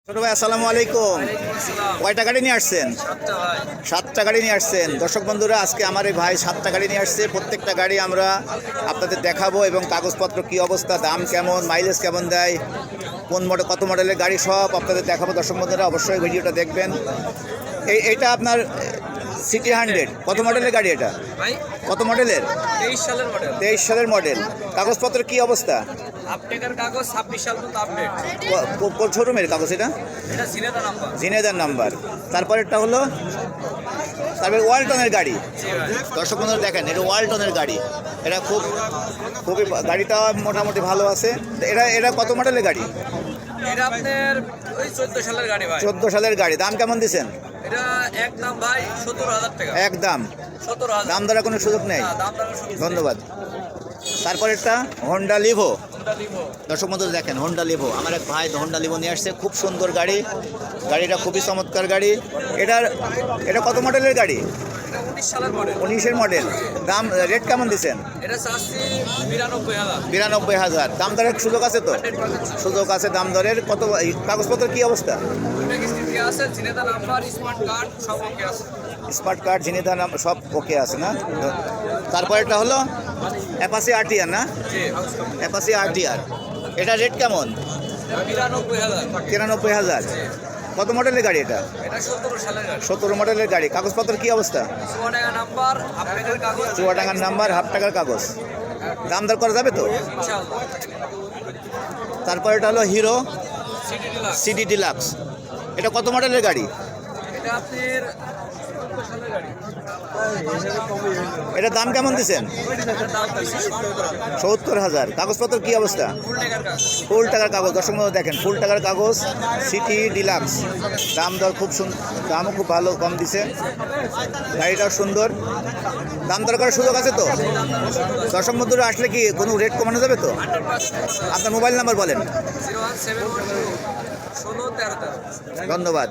ছোট ভাই আসসালামু আলাইকুম। কয়টা গাড়ি নিয়ে আসছেন? 7টা গাড়ি নিয়ে আসছেন। দর্শক বন্ধুরা, আজকে আমার এই ভাই 7টা গাড়ি নিয়ে আসছে। প্রত্যেকটা গাড়ি আমরা আপনাদের দেখাবো এবং কাগজপত্র কি অবস্থা, দাম কেমন, মাইলেজ কেমন দেয়, কোন মডেল, কত মডেলের গাড়ি সব আপনাদের দেখাবো। দর্শক বন্ধুরা অবশ্যই ভিডিওটা দেখবেন। এইটা আপনার সিটি 100 কত মডেলের গাড়ি? এটা কত মডেলের? 23 সালের মডেল। কাগজপত্র কি অবস্থা? আপডেটের কাগজ 26 সাল পর্যন্ত আপডেট। কোন শোরুমের কাগজ? এটা এটা জিনেদার নাম্বার। তারপরেরটা হলো তারপরে ওয়ালটনের গাড়ি। দর্শক বন্ধুরা দেখেন, এটা ওয়ালটনের গাড়ি। এটা খুবই গাড়িটা মোটামুটি ভালো আছে। এটা কত মডেলের গাড়ি? এটা আপনার ওই 14 সালের গাড়ি ভাই। 14 সালের গাড়ি। দাম কেমন দিচ্ছেন? এটা একদম ভাই 17,000 টাকা। একদম 17,000। দাম দরের কোনো সুযোগ নেই। দাম দরের সুযোগ নেই। ধন্যবাদ। তারপরেরটা হোন্ডা লিভো। কোনটা নিব? দর্শক বন্ধুরা দেখেন, হোন্ডা লিভো। আমার এক ভাই হোন্ডা লিভো নিয়ে আসছে। খুব সুন্দর গাড়ি। গাড়িটা খুবই চমৎকার গাড়ি। এটা কত মডেলের গাড়ি? এটা 19 সালের মডেল। 19-এর মডেল। দাম রেট কেমন দিচ্ছেন? এটা চাচ্ছি 92,000। 92,000। দাম দরের সুযোগ আছে তো? 100% সুযোগ আছে দাম দরের। কাগজপত্র কি অবস্থা? এটা কিস্তি আছে, জিনেদা নাম্বার, স্মার্ট কার্ড সব ওকে আছে। স্মার্ট কার্ড, জিনিস সব ওকে আছে না? তারপরেরটা হলো অ্যাপাচি আরটিআর না? জি, অ্যাপাচি আরটিআর। এটা রেট কেমন? 92,000। 93,000। কত মডেলের গাড়ি এটা? এটা 17 সালের গাড়ি। 17 মডেলের গাড়ি। কাগজপত্র কি অবস্থা? চুয়াডাঙ্গা নাম্বার, আপডেটের কাগজ। চুয়াডাঙ্গার নাম্বার, হাফ টাকার কাগজ। দাম দর করা যাবে তো? ইনশাআল্লাহ। তারপর এটা হলো hero city deluxe. CD deluxe. এটা কত মডেলের গাড়ি? এটা আপনার 17 সালের গাড়ি। এটার দাম কেমন দিচ্ছেন? এটার দাম বেশি 70,000। 70,000। কাগজপত্র কি অবস্থা? ফুল টাকার কাজ। ফুল টাকার কাগজ। দর্শক বন্ধুরা দেখেন, ফুল টাকার কাগজ, সিটি ডিলাক্স। দাম দর খুব দামও খুব ভালো, কম দিছে। গাড়িটাও সুন্দর। দাম দর করার সুযোগ আছে তো? দর্শক বন্ধুরা আসলে কি কোনো রেট কমানো যাবে তো? 100%। আপনার মোবাইল নাম্বার বলেন। 01712 16 13 13। ধন্যবাদ।